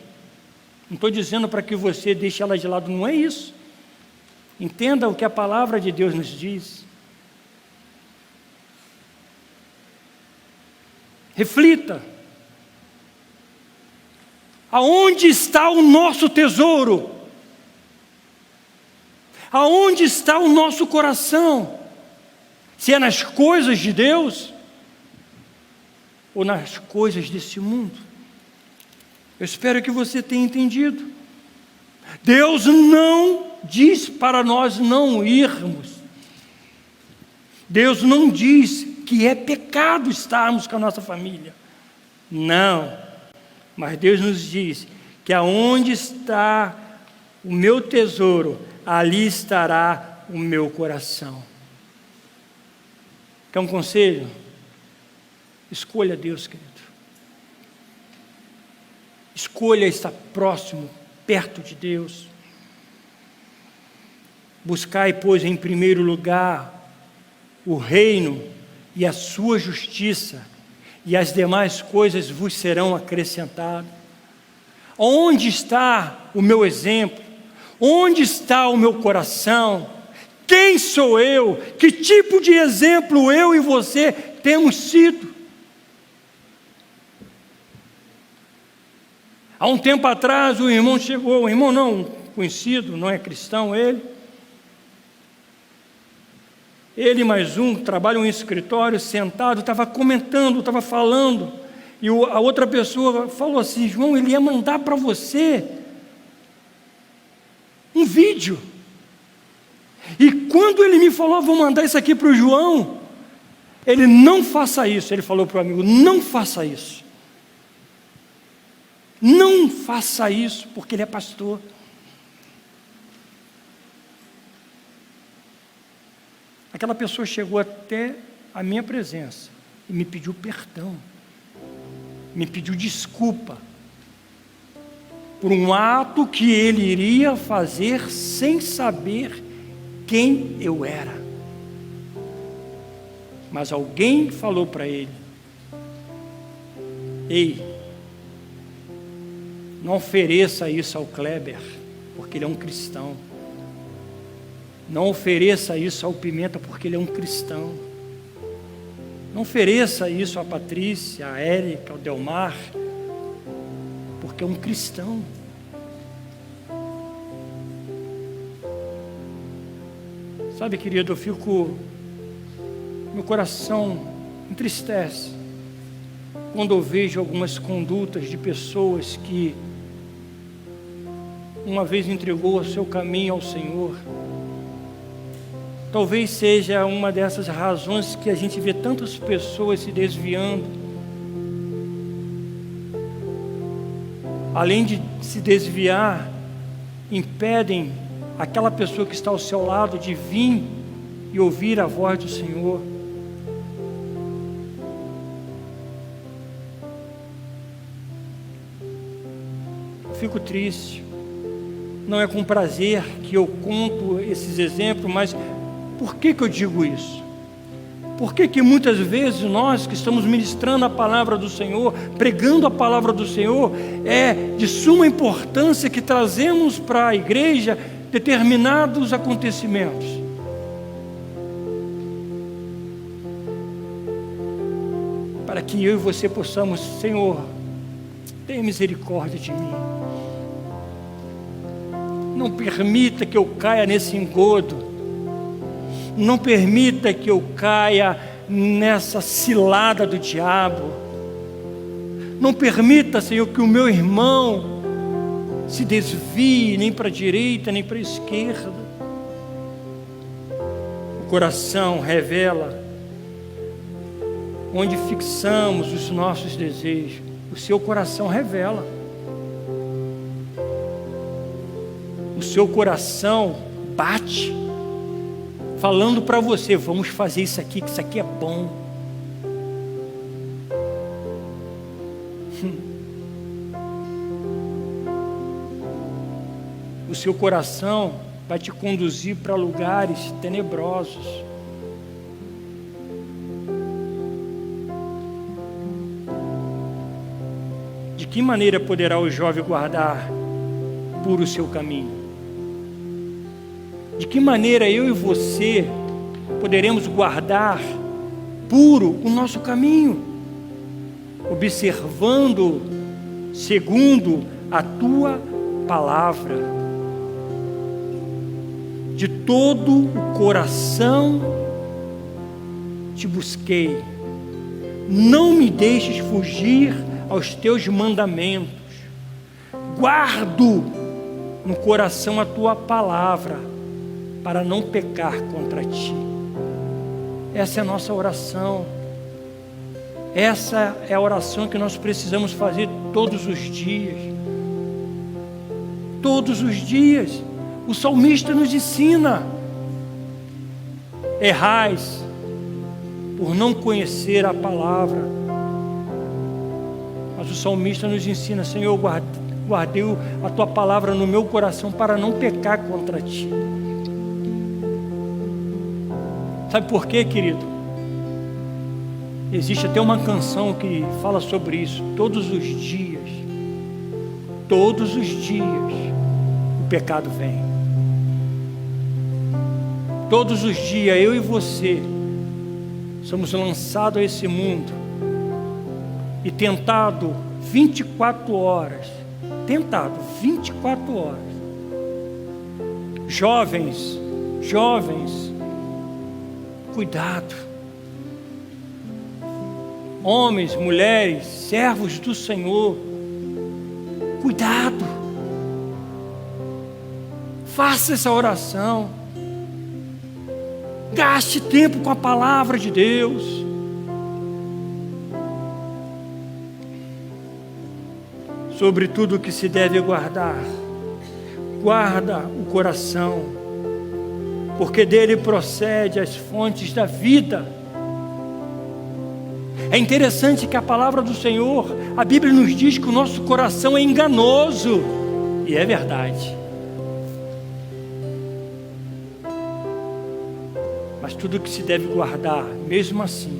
Não estou dizendo para que você deixe ela de lado, não é isso. Entenda o que a palavra de Deus nos diz. Reflita. Aonde está o nosso tesouro? Aonde está o nosso coração? Se é nas coisas de Deus ou nas coisas desse mundo? Eu espero que você tenha entendido. Deus não diz para nós não irmos. Deus não diz que é pecado estarmos com a nossa família. Não. Mas Deus nos diz que aonde está o meu tesouro, ali estará o meu coração. Quer um conselho? Escolha Deus, querido. Escolha estar próximo, perto de Deus. Buscai, pois, em primeiro lugar o reino e a sua justiça, e as demais coisas vos serão acrescentadas. Onde está o meu exemplo? Onde está o meu coração? Quem sou eu? Que tipo de exemplo eu e você temos sido? Há um tempo atrás o irmão chegou, o irmão não conhecido, não é cristão ele mais um, trabalham em escritório, sentado, estava comentando, estava falando, e a outra pessoa falou assim: João, ele ia mandar para você um vídeo. E quando ele me falou, vou mandar isso aqui para o João, ele: não faça isso. Ele falou para o amigo: não faça isso. Não faça isso, porque ele é pastor. Aquela pessoa chegou até a minha presença e me pediu perdão, me pediu desculpa por um ato que ele iria fazer sem saber quem eu era. Mas alguém falou para ele: ei, não ofereça isso ao Kleber, porque ele é um cristão. Não ofereça isso ao Pimenta, porque ele é um cristão. Não ofereça isso à Patrícia, à Érica, ao Delmar, porque é um cristão. Sabe, querido, meu coração entristece quando eu vejo algumas condutas de pessoas que uma vez entregou o seu caminho ao Senhor. Talvez seja uma dessas razões que a gente vê tantas pessoas se desviando. Além de se desviar, impedem aquela pessoa que está ao seu lado de vir e ouvir a voz do Senhor. Fico triste. Não é com prazer que eu conto esses exemplos, mas por que eu digo isso? Por que muitas vezes nós que estamos ministrando a palavra do Senhor, pregando a palavra do Senhor, é de suma importância que trazemos para a igreja determinados acontecimentos? Para que eu e você possamos: Senhor, tenha misericórdia de mim. Não permita que eu caia nesse engodo. Não permita que eu caia nessa cilada do diabo. Não permita, Senhor, que o meu irmão se desvie nem para a direita, nem para a esquerda. O coração revela onde fixamos os nossos desejos. O seu coração revela. O seu coração bate, falando para você: vamos fazer isso aqui, que isso aqui é bom. O seu coração vai te conduzir para lugares tenebrosos. De que maneira poderá o jovem guardar puro o seu caminho? De que maneira eu e você poderemos guardar puro o nosso caminho? Observando segundo a tua palavra. De todo o coração te busquei. Não me deixes fugir aos teus mandamentos. Guardo no coração a tua palavra, para não pecar contra ti. Essa é a nossa oração. Essa é a oração que nós precisamos fazer todos os dias. Todos os dias. O salmista nos ensina: errais por não conhecer a palavra. Mas o salmista nos ensina: Senhor, guardei a tua palavra no meu coração para não pecar contra ti. Sabe por quê, querido? Existe até uma canção que fala sobre isso. Todos os dias, o pecado vem. Todos os dias, eu e você somos lançados a esse mundo e tentado 24 horas. Tentado 24 horas. Jovens, cuidado. Homens, mulheres, servos do Senhor, cuidado. Faça essa oração. Gaste tempo com a palavra de Deus. Sobre tudo o que se deve guardar, guarda o coração, porque dele procede as fontes da vida. É interessante que a palavra do Senhor, a Bíblia nos diz que o nosso coração é enganoso, e é verdade. Mas tudo que se deve guardar, mesmo assim,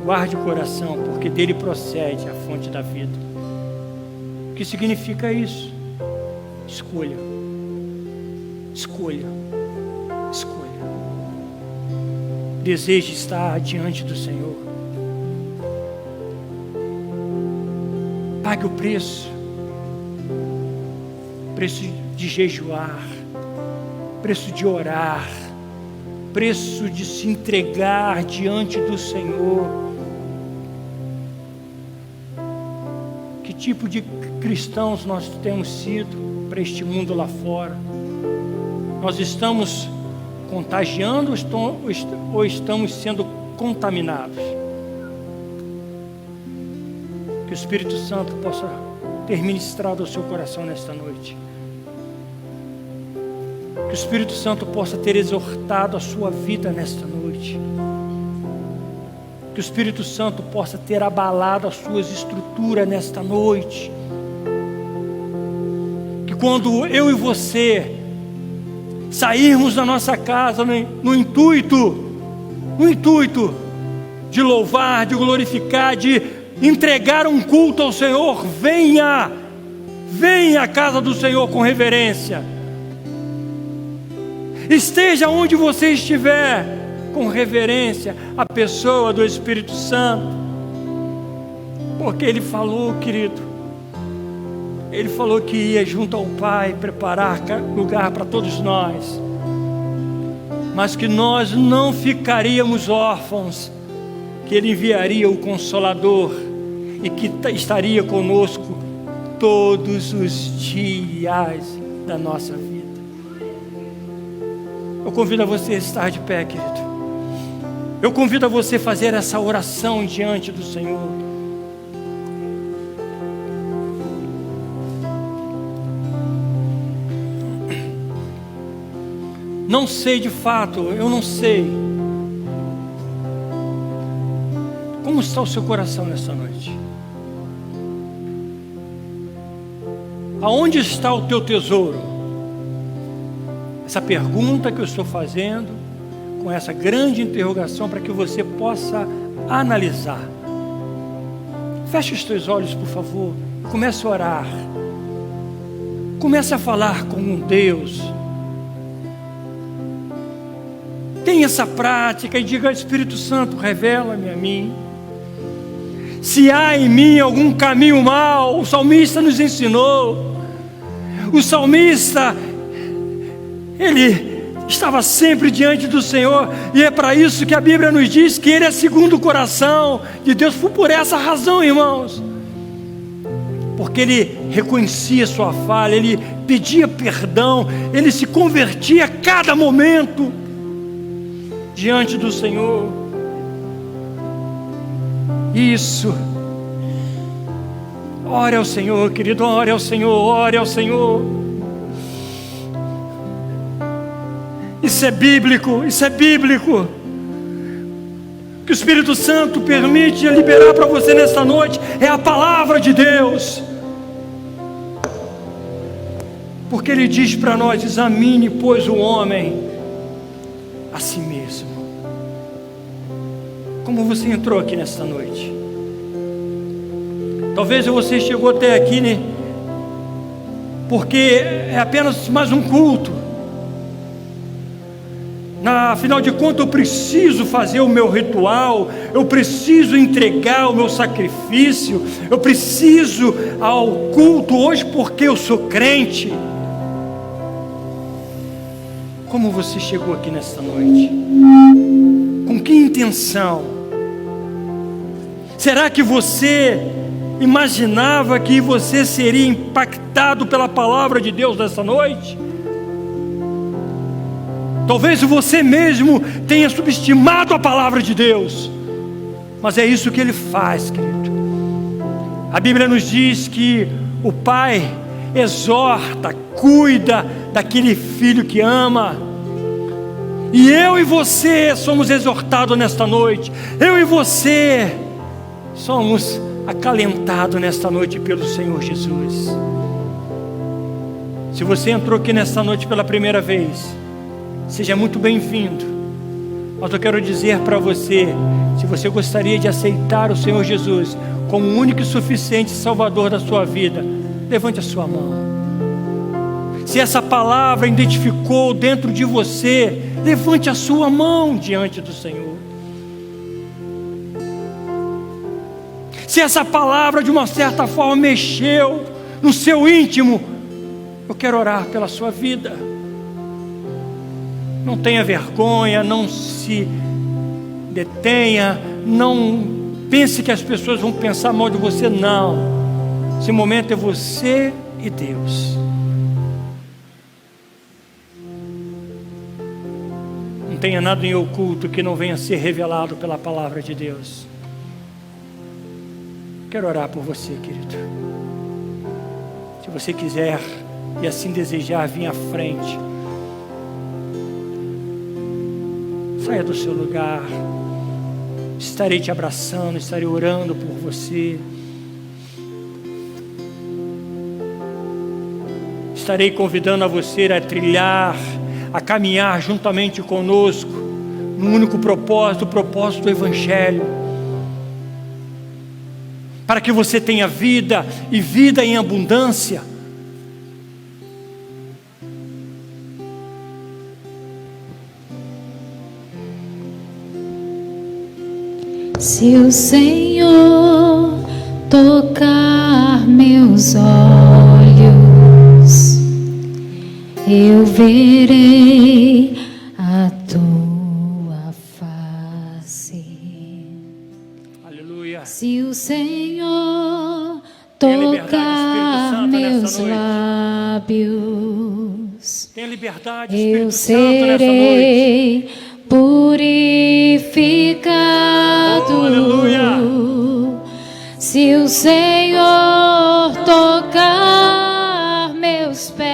guarde o coração, porque dele procede a fonte da vida. O que significa isso? Escolha. Deseje estar diante do Senhor. Pague o preço de jejuar, preço de orar, preço de se entregar diante do Senhor. Que tipo de cristãos nós temos sido para este mundo lá fora? Nós estamos contagiando ou estamos sendo contaminados? Que o Espírito Santo possa ter ministrado ao seu coração nesta noite. Que o Espírito Santo possa ter exortado a sua vida nesta noite. Que o Espírito Santo possa ter abalado as suas estruturas nesta noite. Que quando eu e você sairmos da nossa casa no intuito de louvar, de glorificar, de entregar um culto ao Senhor, venha à casa do Senhor com reverência. Esteja onde você estiver, com reverência à pessoa do Espírito Santo, porque Ele falou, querido, Ele falou que ia junto ao Pai preparar lugar para todos nós, mas que nós não ficaríamos órfãos, que Ele enviaria o Consolador e que estaria conosco todos os dias da nossa vida. Eu convido a você a estar de pé, querido. Eu convido a você a fazer essa oração diante do Senhor. Não sei de fato, eu não sei como está o seu coração nessa noite. Aonde está o teu tesouro? Essa pergunta que eu estou fazendo, com essa grande interrogação, para que você possa analisar. Feche os teus olhos, por favor. Comece a orar. Comece a falar com um Deus. Tenha essa prática e diga: Espírito Santo, revela-me a mim. Se há em mim algum caminho mau, o salmista nos ensinou. O salmista, ele estava sempre diante do Senhor, e é para isso que a Bíblia nos diz que ele é segundo o coração de Deus. Foi por essa razão, irmãos, porque ele reconhecia sua falha, ele pedia perdão, ele se convertia a cada momento diante do Senhor. Isso. Ore ao Senhor, querido, ore ao Senhor, ore ao Senhor. Isso é bíblico, isso é bíblico. O que o Espírito Santo permite liberar para você nesta noite é a palavra de Deus. Porque Ele diz para nós: examine, pois, o homem a si mesmo. Como você entrou aqui nesta noite? Talvez você chegou até aqui, né? Porque é apenas mais um culto. Afinal de contas, eu preciso fazer o meu ritual, eu preciso entregar o meu sacrifício, eu preciso ao culto hoje porque eu sou crente. Como você chegou aqui nesta noite? Com que intenção? Será que você imaginava que você seria impactado pela palavra de Deus nessa noite? Talvez você mesmo tenha subestimado a palavra de Deus, mas é isso que Ele faz, querido. A Bíblia nos diz que o Pai exorta, cuida daquele filho que ama. E eu e você somos exortados nesta noite. Eu e você somos acalentados nesta noite pelo Senhor Jesus. Se você entrou aqui nesta noite pela primeira vez, seja muito bem-vindo. Mas eu quero dizer para você, se você gostaria de aceitar o Senhor Jesus como o único e suficiente Salvador da sua vida, levante a sua mão. Se essa palavra identificou dentro de você, levante a sua mão diante do Senhor. Se essa palavra de uma certa forma mexeu no seu íntimo, eu quero orar pela sua vida. Não tenha vergonha, não se detenha, não pense que as pessoas vão pensar mal de você, não. Esse momento é você e Deus. Não tenha nada em oculto que não venha a ser revelado pela palavra de Deus. Quero orar por você, querido. Se você quiser e assim desejar, vir à frente. Saia do seu lugar. Estarei te abraçando, estarei orando por você. Estarei convidando a você a trilhar, a caminhar juntamente conosco, num único propósito, o propósito do Evangelho. Para que você tenha vida e vida em abundância. Se o Senhor tocar meus olhos, eu verei a tua face. Aleluia. Se o Senhor tocar meus lábios, tenha liberdade, eu Espírito Santo, nessa noite. serei purificado. Oh, aleluia. Se o Senhor tocar meus pés,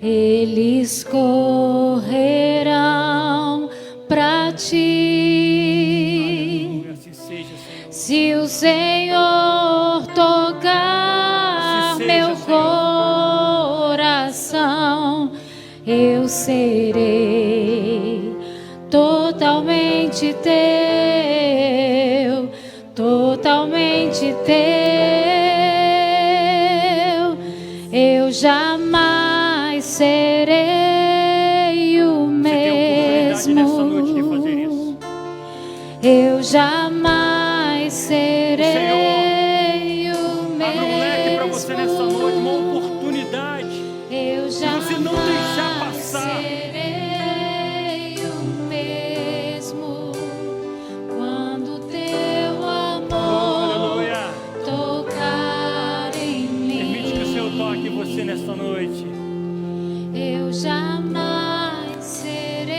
eles correrão para ti. Assim seja, Senhor. Se o Senhor tocar Assim seja, meu Senhor. coração, eu serei totalmente teu, totalmente somente teu, eu jamais serei o Você tem a oportunidade nessa noite de fazer mesmo. isso. Eu jamais serei o Abra um leque para você nessa noite, uma mesmo. oportunidade. Eu você não deixar jamais passar. serei o mesmo quando teu amor Aleluia. tocar em Permite que o Senhor toque em mim. você nesta noite. Eu jamais serei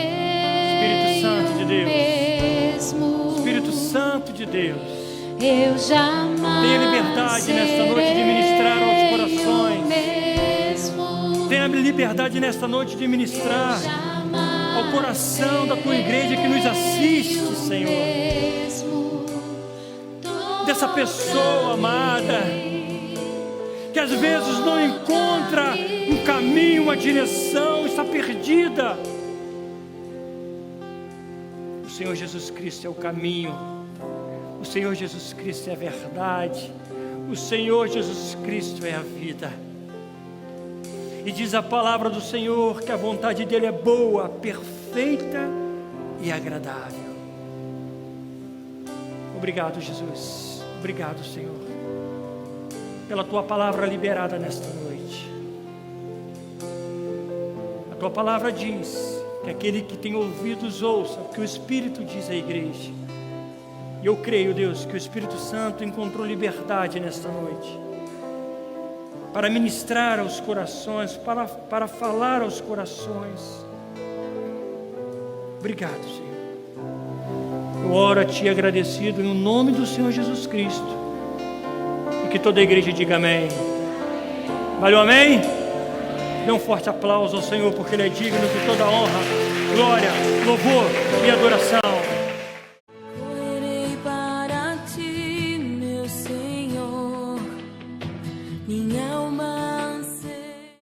Espírito Santo de o Deus. mesmo. Espírito Santo de Deus, Eu jamais tenha liberdade nesta noite de ministrar aos serei corações. o mesmo. Tenha liberdade nesta noite de ministrar ao coração da tua igreja que nos assiste, Senhor. Dessa pessoa amada, que às vezes não encontra um caminho, uma direção, está perdida. O Senhor Jesus Cristo é o caminho, o Senhor Jesus Cristo é a verdade, o Senhor Jesus Cristo é a vida. E diz a palavra do Senhor que a vontade dele é boa, perfeita e agradável. Obrigado, Jesus. Obrigado, Senhor, pela tua palavra liberada nesta noite. A tua palavra diz que aquele que tem ouvidos ouça o que o Espírito diz à igreja. E eu creio, Deus, que o Espírito Santo encontrou liberdade nesta noite para ministrar aos corações, para falar aos corações. Obrigado, Senhor. Eu oro a Ti agradecido em nome do Senhor Jesus Cristo. E que toda a igreja diga amém. Valeu, amém? Dê um forte aplauso ao Senhor, porque Ele é digno de toda honra, glória, louvor e adoração.